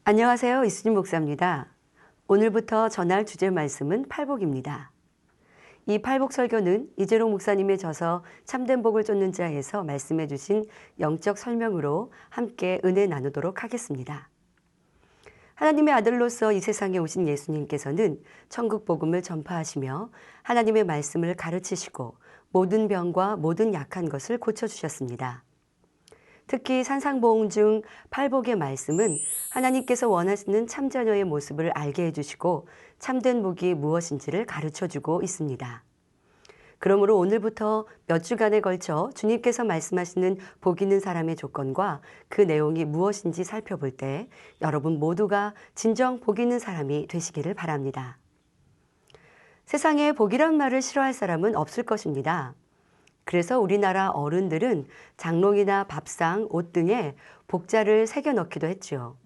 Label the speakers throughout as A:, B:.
A: 안녕하세요. 이수진 목사입니다. 오늘부터 전할 주제 말씀은 팔복입니다. 이 팔복 설교는 이재롱 목사님의 저서 참된 복을 쫓는 자에서 말씀해 주신 영적 설명으로 함께 은혜 나누도록 하겠습니다. 하나님의 아들로서 이 세상에 오신 예수님께서는 천국 복음을 전파하시며 하나님의 말씀을 가르치시고 모든 병과 모든 약한 것을 고쳐주셨습니다. 특히 산상보응 중 팔복의 말씀은 하나님께서 원하시는 참자녀의 모습을 알게 해주시고 참된 복이 무엇인지를 가르쳐주고 있습니다. 그러므로 오늘부터 몇 주간에 걸쳐 주님께서 말씀하시는 복 있는 사람의 조건과 그 내용이 무엇인지 살펴볼 때 여러분 모두가 진정 복 있는 사람이 되시기를 바랍니다. 세상에 복이란 말을 싫어할 사람은 없을 것입니다. 그래서 우리나라 어른들은 장롱이나 밥상, 옷 등에 복자를 새겨 넣기도 했죠.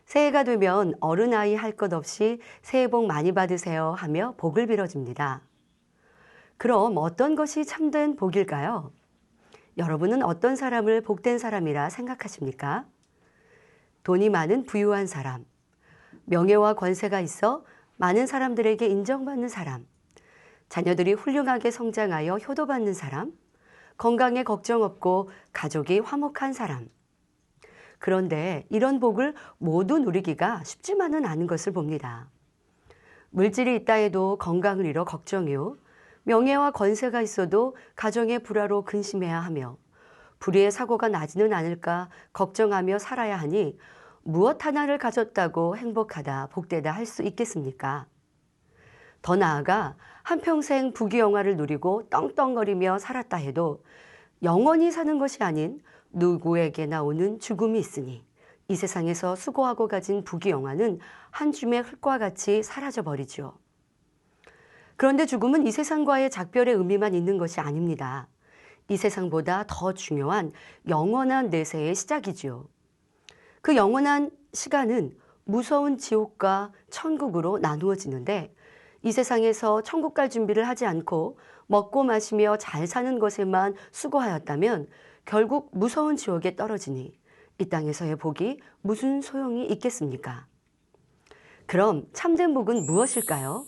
A: 새해가 되면 어른아이 할 것 없이 새해 복 많이 받으세요 하며 복을 빌어줍니다. 그럼 어떤 것이 참된 복일까요? 여러분은 어떤 사람을 복된 사람이라 생각하십니까? 돈이 많은 부유한 사람, 명예와 권세가 있어 많은 사람들에게 인정받는 사람, 자녀들이 훌륭하게 성장하여 효도받는 사람, 건강에 걱정 없고 가족이 화목한 사람. 그런데 이런 복을 모두 누리기가 쉽지만은 않은 것을 봅니다. 물질이 있다 해도 건강을 잃어 걱정이요. 명예와 권세가 있어도 가정의 불화로 근심해야 하며 불의의 사고가 나지는 않을까 걱정하며 살아야 하니 무엇 하나를 가졌다고 행복하다, 복되다 할 수 있겠습니까? 더 나아가 한평생 부귀영화를 누리고 떵떵거리며 살았다 해도 영원히 사는 것이 아닌 누구에게나 오는 죽음이 있으니 이 세상에서 수고하고 가진 부귀영화는 한 줌의 흙과 같이 사라져버리죠. 그런데 죽음은 이 세상과의 작별의 의미만 있는 것이 아닙니다. 이 세상보다 더 중요한 영원한 내세의 시작이지요. 그 영원한 시간은 무서운 지옥과 천국으로 나누어지는데 이 세상에서 천국 갈 준비를 하지 않고 먹고 마시며 잘 사는 것에만 수고하였다면 결국 무서운 지옥에 떨어지니 이 땅에서의 복이 무슨 소용이 있겠습니까? 그럼 참된 복은 무엇일까요?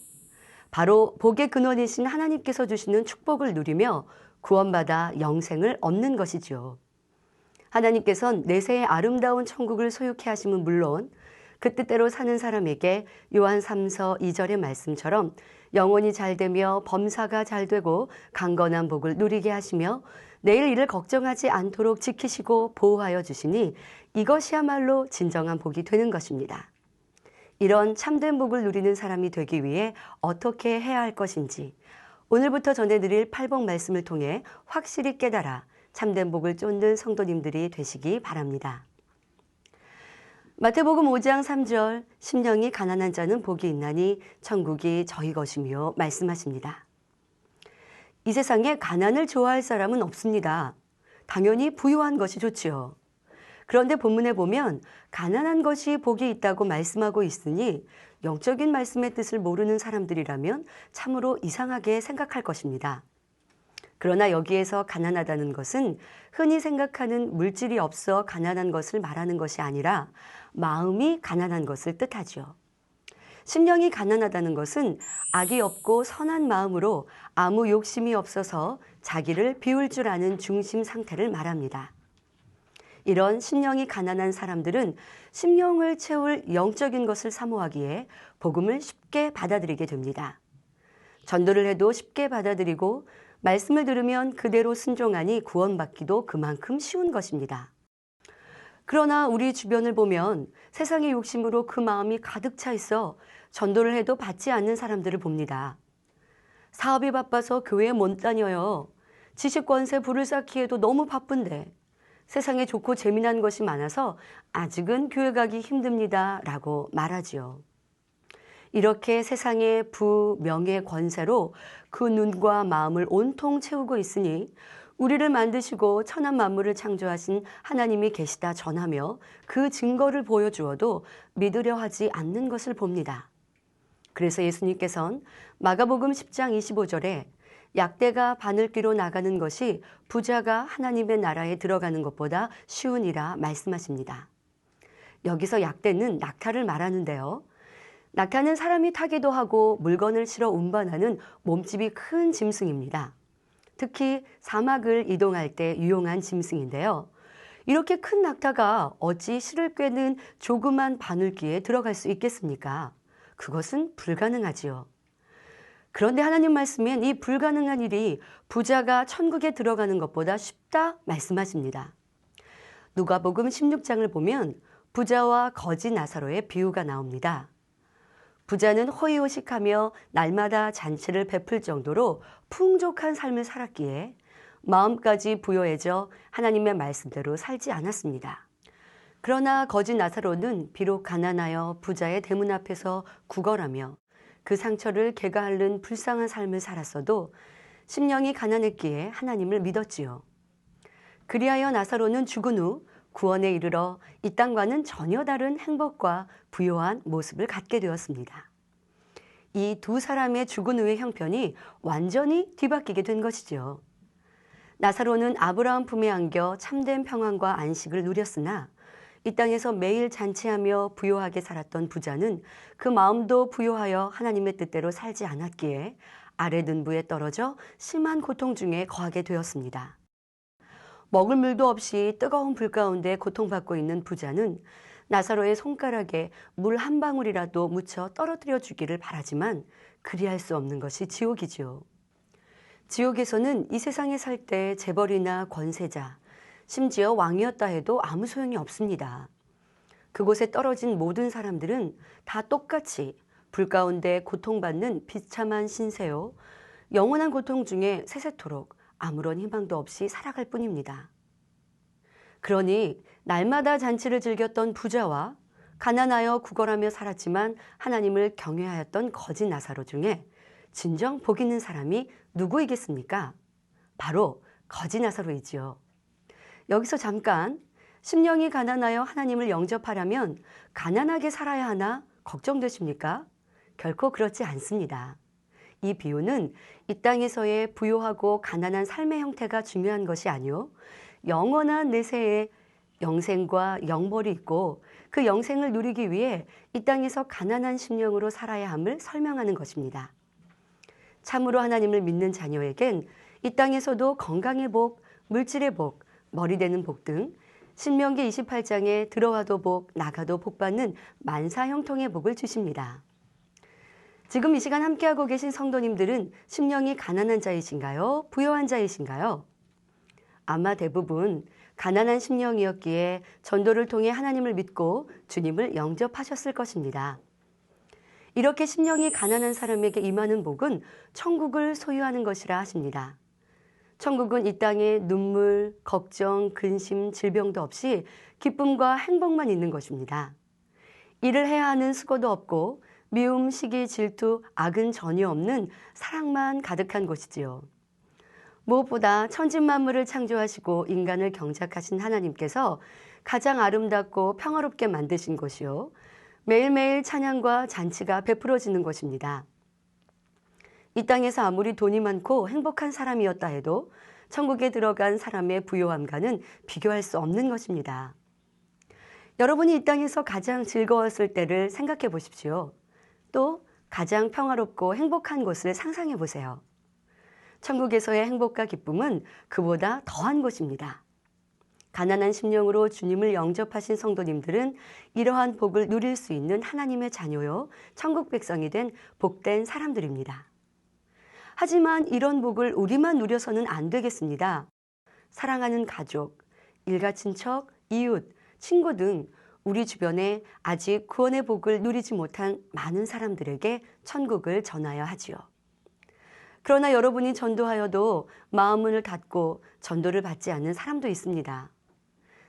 A: 바로 복의 근원이신 하나님께서 주시는 축복을 누리며 구원받아 영생을 얻는 것이지요. 하나님께서는 내세의 아름다운 천국을 소유케 하심은 물론 그 뜻대로 사는 사람에게 요한 3서 2절의 말씀처럼 영혼이 잘되며 범사가 잘되고 강건한 복을 누리게 하시며 내일 일을 걱정하지 않도록 지키시고 보호하여 주시니 이것이야말로 진정한 복이 되는 것입니다. 이런 참된 복을 누리는 사람이 되기 위해 어떻게 해야 할 것인지 오늘부터 전해드릴 팔복 말씀을 통해 확실히 깨달아 참된 복을 쫓는 성도님들이 되시기 바랍니다. 마태복음 5장 3절 심령이 가난한 자는 복이 있나니 천국이 저희 것이며 말씀하십니다. 이 세상에 가난을 좋아할 사람은 없습니다. 당연히 부유한 것이 좋지요. 그런데 본문에 보면 가난한 것이 복이 있다고 말씀하고 있으니 영적인 말씀의 뜻을 모르는 사람들이라면 참으로 이상하게 생각할 것입니다. 그러나 여기에서 가난하다는 것은 흔히 생각하는 물질이 없어 가난한 것을 말하는 것이 아니라 마음이 가난한 것을 뜻하죠. 심령이 가난하다는 것은 악이 없고 선한 마음으로 아무 욕심이 없어서 자기를 비울 줄 아는 중심 상태를 말합니다. 이런 심령이 가난한 사람들은 심령을 채울 영적인 것을 사모하기에 복음을 쉽게 받아들이게 됩니다. 전도를 해도 쉽게 받아들이고 말씀을 들으면 그대로 순종하니 구원받기도 그만큼 쉬운 것입니다. 그러나 우리 주변을 보면 세상의 욕심으로 그 마음이 가득 차 있어 전도를 해도 받지 않는 사람들을 봅니다. 사업이 바빠서 교회에 못 다녀요. 지식 권세 부를 쌓기에도 너무 바쁜데 세상에 좋고 재미난 것이 많아서 아직은 교회 가기 힘듭니다 라고 말하지요. 이렇게 세상의 부, 명예, 권세로 그 눈과 마음을 온통 채우고 있으니 우리를 만드시고 천한 만물을 창조하신 하나님이 계시다 전하며 그 증거를 보여주어도 믿으려 하지 않는 것을 봅니다. 그래서 예수님께서는 마가복음 10장 25절에 약대가 바늘귀로 나가는 것이 부자가 하나님의 나라에 들어가는 것보다 쉬우니라 말씀하십니다. 여기서 약대는 낙타를 말하는데요. 낙타는 사람이 타기도 하고 물건을 실어 운반하는 몸집이 큰 짐승입니다. 특히 사막을 이동할 때 유용한 짐승인데요. 이렇게 큰 낙타가 어찌 실을 꿰는 조그만 바늘귀에 들어갈 수 있겠습니까? 그것은 불가능하지요. 그런데 하나님 말씀엔 이 불가능한 일이 부자가 천국에 들어가는 것보다 쉽다 말씀하십니다. 누가복음 16장을 보면 부자와 거지 나사로의 비유가 나옵니다. 부자는 호의호식하며 날마다 잔치를 베풀 정도로 풍족한 삶을 살았기에 마음까지 부요해져 하나님의 말씀대로 살지 않았습니다. 그러나 거지 나사로는 비록 가난하여 부자의 대문 앞에서 구걸하며 그 상처를 개가 앓는 불쌍한 삶을 살았어도 심령이 가난했기에 하나님을 믿었지요. 그리하여 나사로는 죽은 후 구원에 이르러 이 땅과는 전혀 다른 행복과 부요한 모습을 갖게 되었습니다. 이 두 사람의 죽은 후의 형편이 완전히 뒤바뀌게 된 것이죠. 나사로는 아브라함 품에 안겨 참된 평안과 안식을 누렸으나 이 땅에서 매일 잔치하며 부요하게 살았던 부자는 그 마음도 부요하여 하나님의 뜻대로 살지 않았기에 아래 등부에 떨어져 심한 고통 중에 거하게 되었습니다. 먹을 물도 없이 뜨거운 불 가운데 고통받고 있는 부자는 나사로의 손가락에 물 한 방울이라도 묻혀 떨어뜨려 주기를 바라지만 그리할 수 없는 것이 지옥이지요. 지옥에서는 이 세상에 살 때 재벌이나 권세자, 심지어 왕이었다 해도 아무 소용이 없습니다. 그곳에 떨어진 모든 사람들은 다 똑같이 불 가운데 고통받는 비참한 신세요. 영원한 고통 중에 세세토록 아무런 희망도 없이 살아갈 뿐입니다. 그러니 날마다 잔치를 즐겼던 부자와 가난하여 구걸하며 살았지만 하나님을 경외하였던 거지 나사로 중에 진정 복 있는 사람이 누구이겠습니까? 바로 거지 나사로이지요. 여기서 잠깐 심령이 가난하여 하나님을 영접하려면 가난하게 살아야 하나 걱정되십니까? 결코 그렇지 않습니다. 이 비유는 이 땅에서의 부요하고 가난한 삶의 형태가 중요한 것이 아니요 영원한 내세에 영생과 영벌이 있고 그 영생을 누리기 위해 이 땅에서 가난한 심령으로 살아야 함을 설명하는 것입니다. 참으로 하나님을 믿는 자녀에겐 이 땅에서도 건강의 복, 물질의 복, 머리 되는 복 등 신명기 28장에 들어와도 복, 나가도 복 받는 만사 형통의 복을 주십니다. 지금 이 시간 함께하고 계신 성도님들은 심령이 가난한 자이신가요? 부요한 자이신가요? 아마 대부분 가난한 심령이었기에 전도를 통해 하나님을 믿고 주님을 영접하셨을 것입니다. 이렇게 심령이 가난한 사람에게 임하는 복은 천국을 소유하는 것이라 하십니다. 천국은 이 땅에 눈물, 걱정, 근심, 질병도 없이 기쁨과 행복만 있는 것입니다. 일을 해야 하는 수고도 없고 미움, 시기, 질투, 악은 전혀 없는 사랑만 가득한 곳이지요. 무엇보다 천지만물을 창조하시고 인간을 경작하신 하나님께서 가장 아름답고 평화롭게 만드신 곳이요. 매일매일 찬양과 잔치가 베풀어지는 곳입니다. 이 땅에서 아무리 돈이 많고 행복한 사람이었다 해도 천국에 들어간 사람의 부요함과는 비교할 수 없는 것입니다. 여러분이 이 땅에서 가장 즐거웠을 때를 생각해 보십시오. 또 가장 평화롭고 행복한 곳을 상상해 보세요. 천국에서의 행복과 기쁨은 그보다 더한 곳입니다. 가난한 심령으로 주님을 영접하신 성도님들은 이러한 복을 누릴 수 있는 하나님의 자녀요, 천국 백성이 된 복된 사람들입니다. 하지만 이런 복을 우리만 누려서는 안 되겠습니다. 사랑하는 가족, 일가친척, 이웃, 친구 등 우리 주변에 아직 구원의 복을 누리지 못한 많은 사람들에게 천국을 전하여 하지요. 그러나 여러분이 전도하여도 마음문을 닫고 전도를 받지 않는 사람도 있습니다.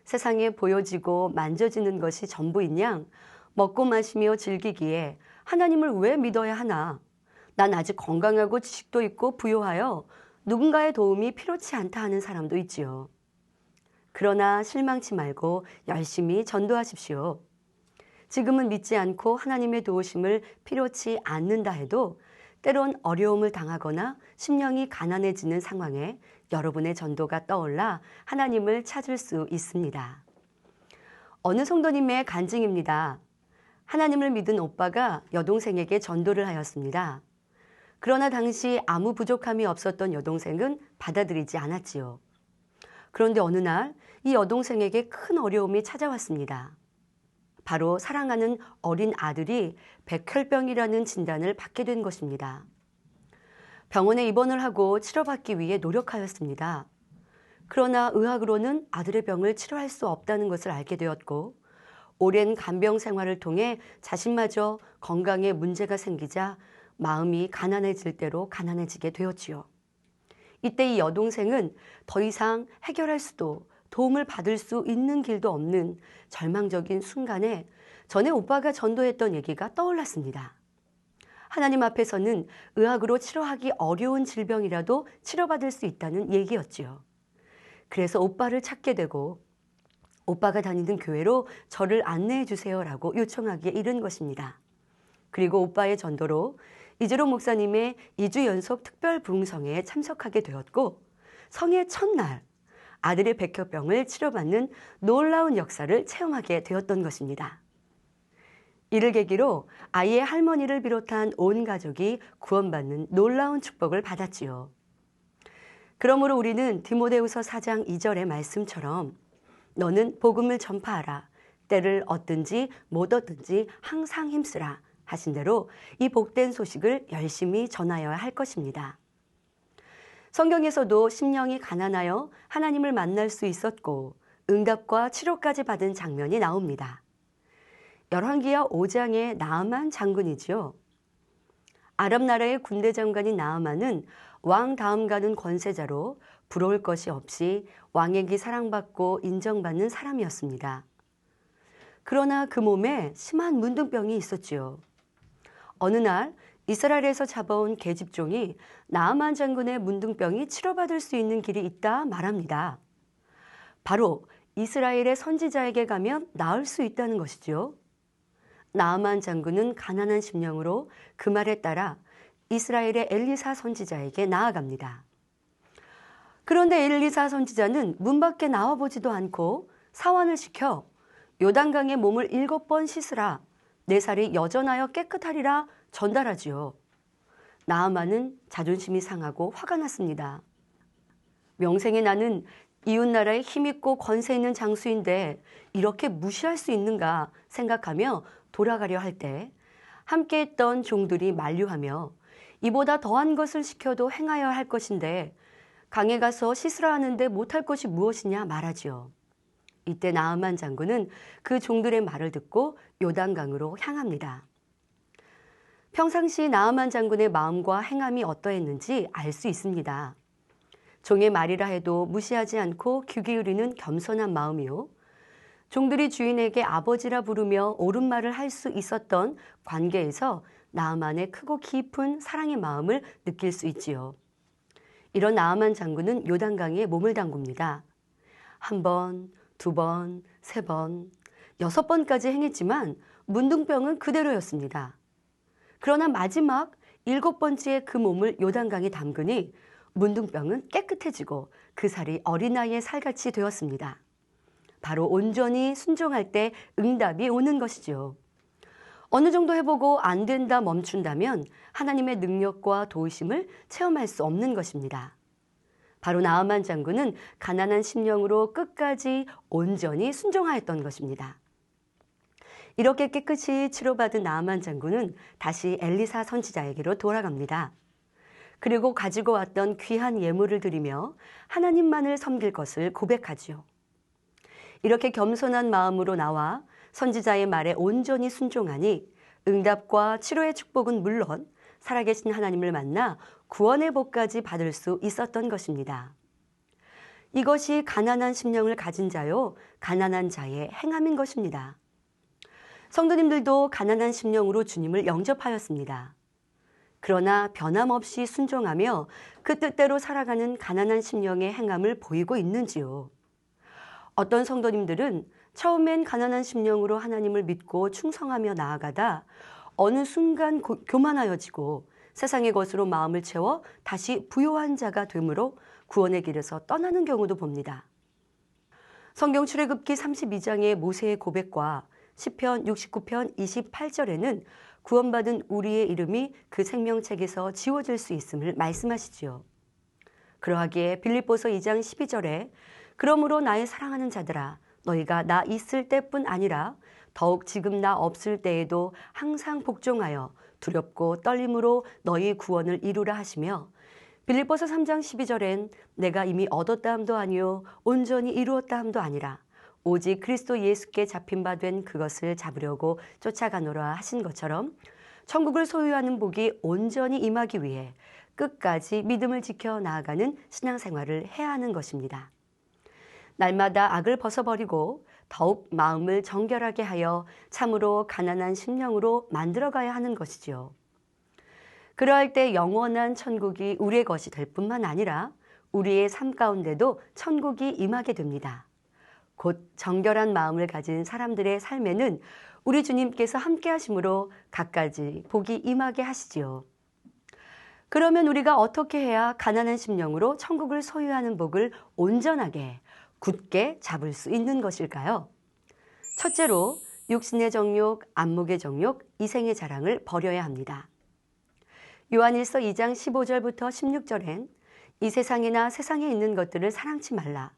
A: 세상에 보여지고 만져지는 것이 전부인 양 먹고 마시며 즐기기에 하나님을 왜 믿어야 하나? 난 아직 건강하고 지식도 있고 부요하여 누군가의 도움이 필요치 않다 하는 사람도 있지요. 그러나 실망치 말고 열심히 전도하십시오. 지금은 믿지 않고 하나님의 도우심을 필요치 않는다 해도 때론 어려움을 당하거나 심령이 가난해지는 상황에 여러분의 전도가 떠올라 하나님을 찾을 수 있습니다. 어느 성도님의 간증입니다. 하나님을 믿은 오빠가 여동생에게 전도를 하였습니다. 그러나 당시 아무 부족함이 없었던 여동생은 받아들이지 않았지요. 그런데 어느 날 이 여동생에게 큰 어려움이 찾아왔습니다. 바로 사랑하는 어린 아들이 백혈병이라는 진단을 받게 된 것입니다. 병원에 입원을 하고 치료받기 위해 노력하였습니다. 그러나 의학으로는 아들의 병을 치료할 수 없다는 것을 알게 되었고 오랜 간병 생활을 통해 자신마저 건강에 문제가 생기자 마음이 가난해질 대로 가난해지게 되었지요. 이때 이 여동생은 더 이상 해결할 수도 도움을 받을 수 있는 길도 없는 절망적인 순간에 전에 오빠가 전도했던 얘기가 떠올랐습니다. 하나님 앞에서는 의학으로 치료하기 어려운 질병이라도 치료받을 수 있다는 얘기였지요. 그래서 오빠를 찾게 되고 오빠가 다니는 교회로 저를 안내해 주세요라고 요청하기에 이른 것입니다. 그리고 오빠의 전도로 이재록 목사님의 2주 연속 특별 부흥성회에 참석하게 되었고 성회 첫날 아들의 백혈병을 치료받는 놀라운 역사를 체험하게 되었던 것입니다. 이를 계기로 아이의 할머니를 비롯한 온 가족이 구원받는 놀라운 축복을 받았지요. 그러므로 우리는 디모데후서 4장 2절의 말씀처럼 너는 복음을 전파하라. 때를 얻든지 못 얻든지 항상 힘쓰라 하신 대로 이 복된 소식을 열심히 전하여야 할 것입니다. 성경에서도 심령이 가난하여 하나님을 만날 수 있었고 응답과 치료까지 받은 장면이 나옵니다. 열왕기하 5장의 나아만 장군이지요. 아랍 나라의 군대 장관인 나아만은 왕 다음 가는 권세자로 부러울 것이 없이 왕에게 사랑받고 인정받는 사람이었습니다. 그러나 그 몸에 심한 문둥병이 있었지요. 어느 날 이스라엘에서 잡아온 계집종이 나아만 장군의 문둥병이 치료받을 수 있는 길이 있다 말합니다. 바로 이스라엘의 선지자에게 가면 나을 수 있다는 것이죠. 나아만 장군은 가난한 심령으로 그 말에 따라 이스라엘의 엘리사 선지자에게 나아갑니다. 그런데 엘리사 선지자는 문 밖에 나와보지도 않고 사환을 시켜 요단강에 몸을 7번 씻으라 내 살이 여전하여 깨끗하리라 전달하지요. 나아만은 자존심이 상하고 화가 났습니다. 명생의 나는 이웃나라에 힘있고 권세 있는 장수인데 이렇게 무시할 수 있는가 생각하며 돌아가려 할 때 함께했던 종들이 만류하며 이보다 더한 것을 시켜도 행하여야 할 것인데 강에 가서 씻으라 하는데 못할 것이 무엇이냐 말하지요. 이때 나아만 장군은 그 종들의 말을 듣고 요단강으로 향합니다. 평상시 나아만 장군의 마음과 행함이 어떠했는지 알 수 있습니다. 종의 말이라 해도 무시하지 않고 귀 기울이는 겸손한 마음이요. 종들이 주인에게 아버지라 부르며 옳은 말을 할 수 있었던 관계에서 나아만의 크고 깊은 사랑의 마음을 느낄 수 있지요. 이런 나아만 장군은 요단강에 몸을 담굽니다. 1번, 2번, 3번, 6번까지 행했지만 문둥병은 그대로였습니다. 그러나 마지막 7번째의 그 몸을 요단강에 담그니 문둥병은 깨끗해지고 그 살이 어린아이의 살같이 되었습니다. 바로 온전히 순종할 때 응답이 오는 것이죠. 어느 정도 해보고 안 된다 멈춘다면 하나님의 능력과 도우심을 체험할 수 없는 것입니다. 바로 나아만 장군은 가난한 심령으로 끝까지 온전히 순종하였던 것입니다. 이렇게 깨끗이 치료받은 나아만 장군은 다시 엘리사 선지자에게로 돌아갑니다. 그리고 가지고 왔던 귀한 예물을 드리며 하나님만을 섬길 것을 고백하지요. 이렇게 겸손한 마음으로 나와 선지자의 말에 온전히 순종하니 응답과 치료의 축복은 물론 살아계신 하나님을 만나 구원의 복까지 받을 수 있었던 것입니다. 이것이 가난한 심령을 가진 자요, 가난한 자의 행함인 것입니다. 성도님들도 가난한 심령으로 주님을 영접하였습니다. 그러나 변함없이 순종하며 그 뜻대로 살아가는 가난한 심령의 행함을 보이고 있는지요. 어떤 성도님들은 처음엔 가난한 심령으로 하나님을 믿고 충성하며 나아가다 어느 순간 교만하여지고 세상의 것으로 마음을 채워 다시 부요한 자가 되므로 구원의 길에서 떠나는 경우도 봅니다. 성경 출애굽기 32장의 모세의 고백과 시편 69편 28절에는 구원받은 우리의 이름이 그 생명책에서 지워질 수 있음을 말씀하시지요. 그러하기에 빌립보서 2장 12절에 그러므로 나의 사랑하는 자들아 너희가 나 있을 때뿐 아니라 더욱 지금 나 없을 때에도 항상 복종하여 두렵고 떨림으로 너희 구원을 이루라 하시며 빌립보서 3장 12절엔 내가 이미 얻었다 함도 아니요 온전히 이루었다 함도 아니라 오직 그리스도 예수께 잡힌 바 된 그것을 잡으려고 쫓아가노라 하신 것처럼 천국을 소유하는 복이 온전히 임하기 위해 끝까지 믿음을 지켜 나아가는 신앙생활을 해야 하는 것입니다. 날마다 악을 벗어버리고 더욱 마음을 정결하게 하여 참으로 가난한 심령으로 만들어가야 하는 것이지요. 그러할 때 영원한 천국이 우리의 것이 될 뿐만 아니라 우리의 삶 가운데도 천국이 임하게 됩니다. 곧 정결한 마음을 가진 사람들의 삶에는 우리 주님께서 함께 하심으로 갖가지 복이 임하게 하시지요. 그러면 우리가 어떻게 해야 가난한 심령으로 천국을 소유하는 복을 온전하게 굳게 잡을 수 있는 것일까요? 첫째로 육신의 정욕, 안목의 정욕, 이생의 자랑을 버려야 합니다. 요한일서 2장 15절부터 16절엔 이 세상이나 세상에 있는 것들을 사랑치 말라.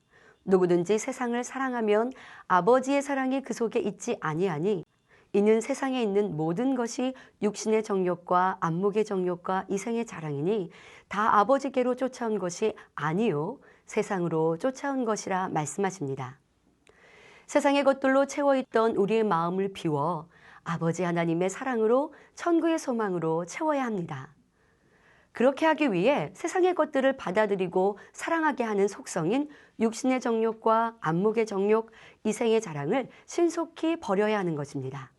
A: 누구든지 세상을 사랑하면 아버지의 사랑이 그 속에 있지 아니하니 이는 세상에 있는 모든 것이 육신의 정욕과 안목의 정욕과 이생의 자랑이니 다 아버지께로 쫓아온 것이 아니요 세상으로 쫓아온 것이라 말씀하십니다. 세상의 것들로 채워있던 우리의 마음을 비워 아버지 하나님의 사랑으로 천국의 소망으로 채워야 합니다. 그렇게 하기 위해 세상의 것들을 받아들이고 사랑하게 하는 속성인 육신의 정욕과 안목의 정욕, 이생의 자랑을 신속히 버려야 하는 것입니다.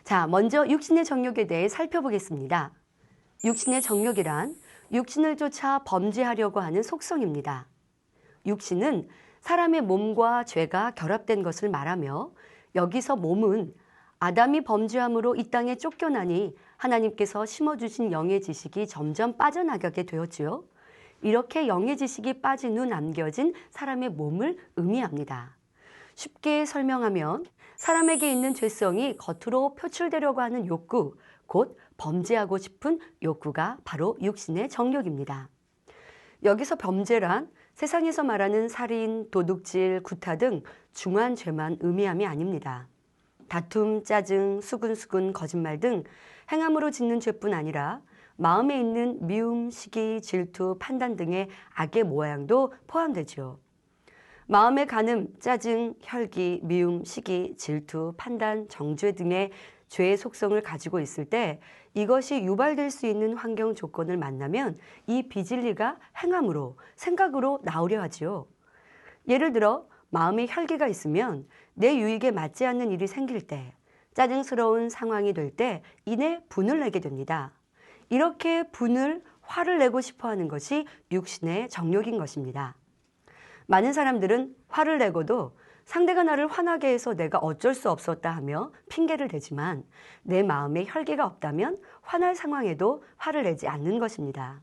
A: 자, 먼저 육신의 정욕에 대해 살펴보겠습니다. 육신의 정욕이란 육신을 쫓아 범죄하려고 하는 속성입니다. 육신은 사람의 몸과 죄가 결합된 것을 말하며 여기서 몸은 아담이 범죄함으로 이 땅에 쫓겨나니 하나님께서 심어주신 영의 지식이 점점 빠져나가게 되었지요. 이렇게 영의 지식이 빠진 후 남겨진 사람의 몸을 의미합니다. 쉽게 설명하면 사람에게 있는 죄성이 겉으로 표출되려고 하는 욕구, 곧 범죄하고 싶은 욕구가 바로 육신의 정욕입니다. 여기서 범죄란 세상에서 말하는 살인, 도둑질, 구타 등 중한 죄만 의미함이 아닙니다. 다툼, 짜증, 수근수근, 거짓말 등 행함으로 짓는 죄뿐 아니라 마음에 있는 미움, 시기, 질투, 판단 등의 악의 모양도 포함되지요. 마음의 간음, 짜증, 혈기, 미움, 시기, 질투, 판단, 정죄 등의 죄의 속성을 가지고 있을 때 이것이 유발될 수 있는 환경 조건을 만나면 이 비진리가 행함으로, 생각으로 나오려 하지요. 예를 들어 마음에 혈기가 있으면 내 유익에 맞지 않는 일이 생길 때, 짜증스러운 상황이 될 때 이내 분을 내게 됩니다. 이렇게 분을, 화를 내고 싶어 하는 것이 육신의 정욕인 것입니다. 많은 사람들은 화를 내고도 상대가 나를 화나게 해서 내가 어쩔 수 없었다 하며 핑계를 대지만 내 마음에 혈기가 없다면 화날 상황에도 화를 내지 않는 것입니다.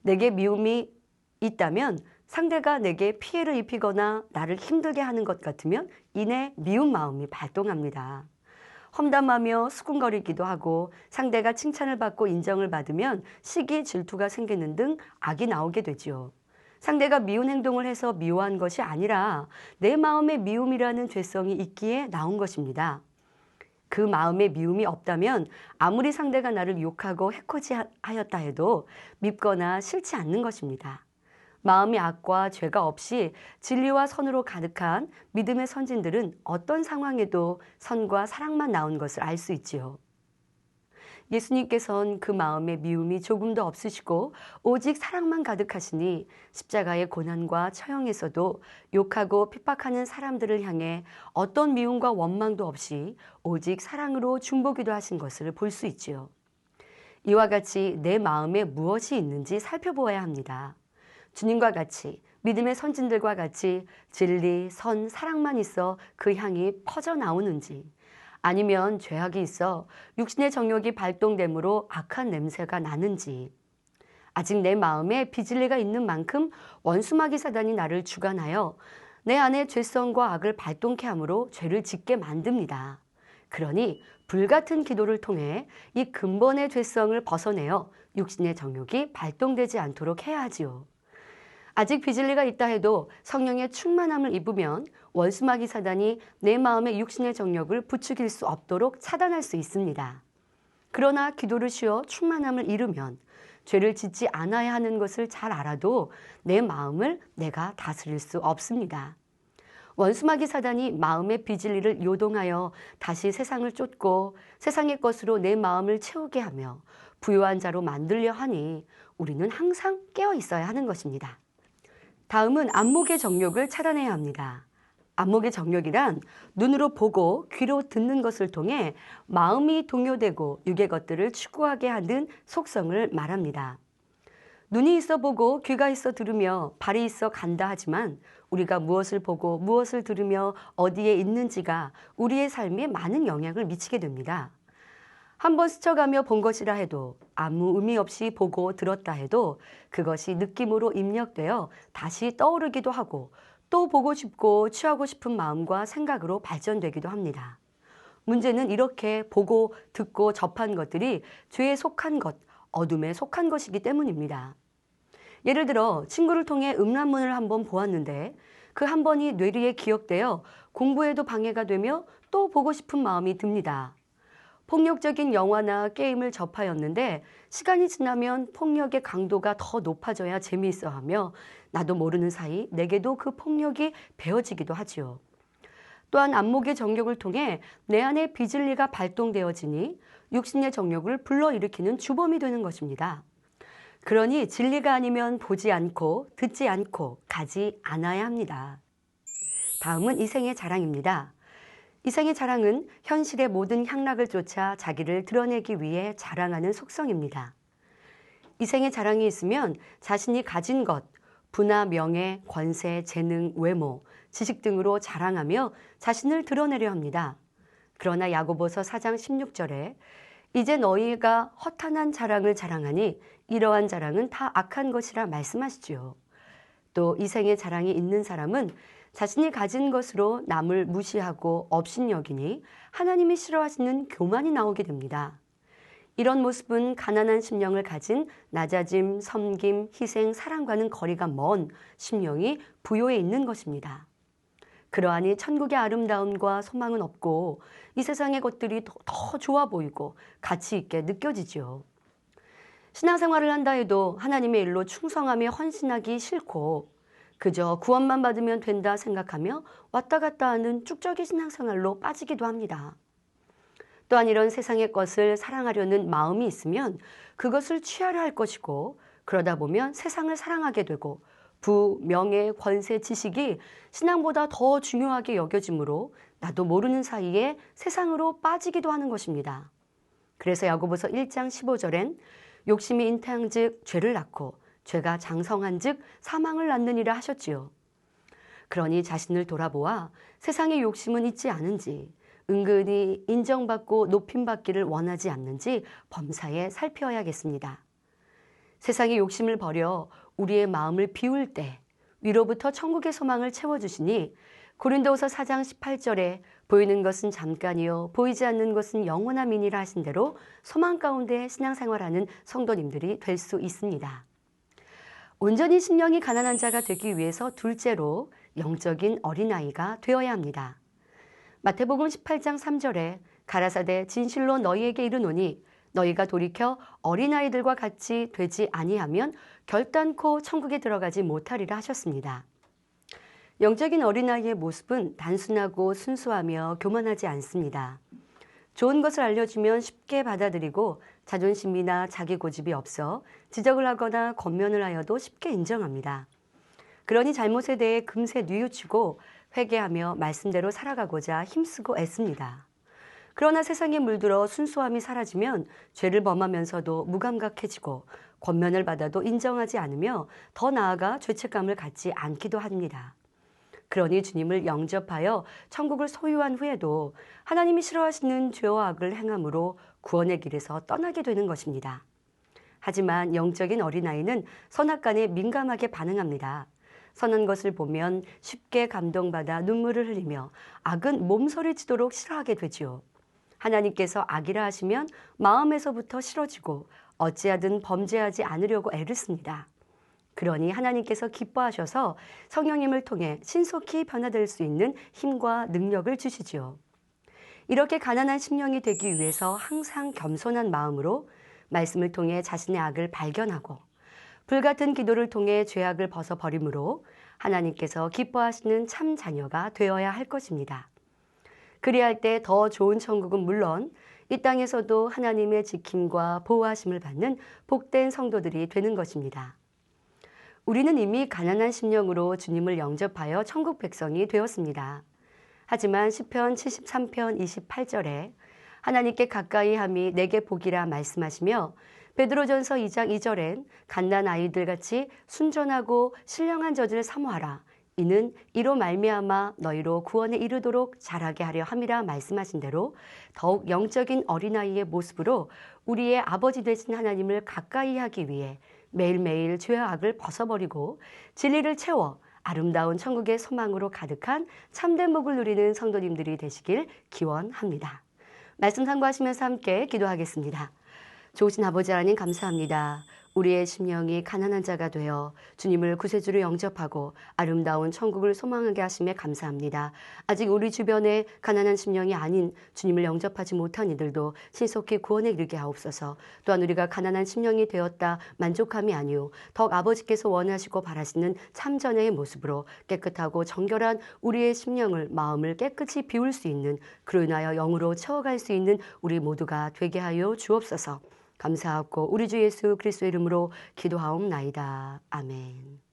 A: 내게 미움이 있다면 상대가 내게 피해를 입히거나 나를 힘들게 하는 것 같으면 이내 미운 마음이 발동합니다. 험담하며 수군거리기도 하고 상대가 칭찬을 받고 인정을 받으면 시기, 질투가 생기는 등 악이 나오게 되지요. 상대가 미운 행동을 해서 미워한 것이 아니라 내 마음에 미움이라는 죄성이 있기에 나온 것입니다. 그 마음에 미움이 없다면 아무리 상대가 나를 욕하고 해코지하였다 해도 밉거나 싫지 않는 것입니다. 마음이 악과 죄가 없이 진리와 선으로 가득한 믿음의 선진들은 어떤 상황에도 선과 사랑만 나온 것을 알 수 있지요. 예수님께서는 그 마음에 미움이 조금도 없으시고 오직 사랑만 가득하시니 십자가의 고난과 처형에서도 욕하고 핍박하는 사람들을 향해 어떤 미움과 원망도 없이 오직 사랑으로 중보기도 하신 것을 볼 수 있지요. 이와 같이 내 마음에 무엇이 있는지 살펴보아야 합니다. 주님과 같이 믿음의 선진들과 같이 진리, 선, 사랑만 있어 그 향이 퍼져 나오는지 아니면 죄악이 있어 육신의 정욕이 발동되므로 악한 냄새가 나는지 아직 내 마음에 비진리가 있는 만큼 원수마귀 사단이 나를 주관하여 내 안에 죄성과 악을 발동케 함으로 죄를 짓게 만듭니다. 그러니 불같은 기도를 통해 이 근본의 죄성을 벗어내어 육신의 정욕이 발동되지 않도록 해야 하지요. 아직 비질리가 있다 해도 성령의 충만함을 입으면 원수마귀 사단이 내 마음의 육신의 정욕을 부추길 수 없도록 차단할 수 있습니다. 그러나 기도를 쉬어 충만함을 이루면 죄를 짓지 않아야 하는 것을 잘 알아도 내 마음을 내가 다스릴 수 없습니다. 원수마귀 사단이 마음의 비질리를 요동하여 다시 세상을 쫓고 세상의 것으로 내 마음을 채우게 하며 부요한 자로 만들려 하니 우리는 항상 깨어 있어야 하는 것입니다. 다음은 안목의 정욕을 차단해야 합니다. 안목의 정욕이란 눈으로 보고 귀로 듣는 것을 통해 마음이 동요되고 육의 것들을 추구하게 하는 속성을 말합니다. 눈이 있어 보고 귀가 있어 들으며 발이 있어 간다 하지만 우리가 무엇을 보고 무엇을 들으며 어디에 있는지가 우리의 삶에 많은 영향을 미치게 됩니다. 한번 스쳐가며 본 것이라 해도 아무 의미 없이 보고 들었다 해도 그것이 느낌으로 입력되어 다시 떠오르기도 하고 또 보고 싶고 취하고 싶은 마음과 생각으로 발전되기도 합니다. 문제는 이렇게 보고 듣고 접한 것들이 죄에 속한 것, 어둠에 속한 것이기 때문입니다. 예를 들어 친구를 통해 음란문을 한번 보았는데 그 한 번이 뇌리에 기억되어 공부에도 방해가 되며 또 보고 싶은 마음이 듭니다. 폭력적인 영화나 게임을 접하였는데 시간이 지나면 폭력의 강도가 더 높아져야 재미있어 하며 나도 모르는 사이 내게도 그 폭력이 배어지기도 하지요. 또한 안목의 정욕을 통해 내 안에 비질리가 발동되어지니 육신의 정욕을 불러일으키는 주범이 되는 것입니다. 그러니 진리가 아니면 보지 않고 듣지 않고 가지 않아야 합니다. 다음은 이생의 자랑입니다. 이생의 자랑은 현실의 모든 향락을 쫓아 자기를 드러내기 위해 자랑하는 속성입니다. 이생의 자랑이 있으면 자신이 가진 것, 부나 명예, 권세, 재능, 외모, 지식 등으로 자랑하며 자신을 드러내려 합니다. 그러나 야고보서 4장 16절에 이제 너희가 허탄한 자랑을 자랑하니 이러한 자랑은 다 악한 것이라 말씀하시지요. 또 이생의 자랑이 있는 사람은 자신이 가진 것으로 남을 무시하고 업신여기니 하나님이 싫어하시는 교만이 나오게 됩니다. 이런 모습은 가난한 심령을 가진 낮아짐, 섬김, 희생, 사랑과는 거리가 먼 심령이 부요에 있는 것입니다. 그러하니 천국의 아름다움과 소망은 없고 이 세상의 것들이 더 좋아 보이고 가치 있게 느껴지지요. 신앙생활을 한다 해도 하나님의 일로 충성하며 헌신하기 싫고 그저 구원만 받으면 된다 생각하며 왔다 갔다 하는 쭉적이 신앙생활로 빠지기도 합니다. 또한 이런 세상의 것을 사랑하려는 마음이 있으면 그것을 취하려 할 것이고 그러다 보면 세상을 사랑하게 되고 부, 명예, 권세, 지식이 신앙보다 더 중요하게 여겨지므로 나도 모르는 사이에 세상으로 빠지기도 하는 것입니다. 그래서 야고보서 1장 15절엔 욕심이 잉태한즉 죄를 낳고 죄가 장성한즉 사망을 낳느니라 하셨지요. 그러니 자신을 돌아보아 세상의 욕심은 있지 않은지 은근히 인정받고 높임받기를 원하지 않는지 범사에 살펴야겠습니다. 세상의 욕심을 버려 우리의 마음을 비울 때 위로부터 천국의 소망을 채워주시니 고린도후서 4장 18절에 보이는 것은 잠깐이요 보이지 않는 것은 영원함이니라 하신 대로 소망 가운데 신앙생활하는 성도님들이 될 수 있습니다. 온전히 심령이 가난한 자가 되기 위해서 둘째로 영적인 어린아이가 되어야 합니다. 마태복음 18장 3절에 가라사대 진실로 너희에게 이르노니 너희가 돌이켜 어린아이들과 같이 되지 아니하면 결단코 천국에 들어가지 못하리라 하셨습니다. 영적인 어린아이의 모습은 단순하고 순수하며 교만하지 않습니다. 좋은 것을 알려주면 쉽게 받아들이고 자존심이나 자기 고집이 없어 지적을 하거나 권면을 하여도 쉽게 인정합니다. 그러니 잘못에 대해 금세 뉘우치고 회개하며 말씀대로 살아가고자 힘쓰고 애씁니다. 그러나 세상에 물들어 순수함이 사라지면 죄를 범하면서도 무감각해지고 권면을 받아도 인정하지 않으며 더 나아가 죄책감을 갖지 않기도 합니다. 그러니 주님을 영접하여 천국을 소유한 후에도 하나님이 싫어하시는 죄와 악을 행함으로 구원의 길에서 떠나게 되는 것입니다. 하지만 영적인 어린아이는 선악간에 민감하게 반응합니다. 선한 것을 보면 쉽게 감동받아 눈물을 흘리며 악은 몸서리치도록 싫어하게 되지요. 하나님께서 악이라 하시면 마음에서부터 싫어지고 어찌하든 범죄하지 않으려고 애를 씁니다. 그러니 하나님께서 기뻐하셔서 성령님을 통해 신속히 변화될 수 있는 힘과 능력을 주시지요. 이렇게 가난한 심령이 되기 위해서 항상 겸손한 마음으로 말씀을 통해 자신의 악을 발견하고 불같은 기도를 통해 죄악을 벗어버림으로 하나님께서 기뻐하시는 참 자녀가 되어야 할 것입니다. 그리할 때 더 좋은 천국은 물론 이 땅에서도 하나님의 지킴과 보호하심을 받는 복된 성도들이 되는 것입니다. 우리는 이미 가난한 심령으로 주님을 영접하여 천국 백성이 되었습니다. 하지만 시편 73편 28절에 하나님께 가까이 함이 내게 복이라 말씀하시며 베드로전서 2장 2절엔 갓난 아이들같이 순전하고 신령한 젖을 사모하라. 이는 이로 말미암아 너희로 구원에 이르도록 자라게 하려 함이라 말씀하신 대로 더욱 영적인 어린아이의 모습으로 우리의 아버지 되신 하나님을 가까이 하기 위해 매일매일 죄와 악을 벗어버리고 진리를 채워 아름다운 천국의 소망으로 가득한 참된 복을 누리는 성도님들이 되시길 기원합니다. 말씀 참고하시면서 함께 기도하겠습니다. 좋으신 아버지 하나님 감사합니다. 우리의 심령이 가난한 자가 되어 주님을 구세주로 영접하고 아름다운 천국을 소망하게 하심에 감사합니다. 아직 우리 주변에 가난한 심령이 아닌 주님을 영접하지 못한 이들도 신속히 구원에 이르게 하옵소서. 또한 우리가 가난한 심령이 되었다 만족함이 아니오 더욱 아버지께서 원하시고 바라시는 참전의 모습으로 깨끗하고 정결한 우리의 심령을 마음을 깨끗이 비울 수 있는 그로 인하여 영으로 채워갈 수 있는 우리 모두가 되게 하여 주옵소서. 감사하고 우리 주 예수 그리스도의 이름으로 기도하옵나이다. 아멘.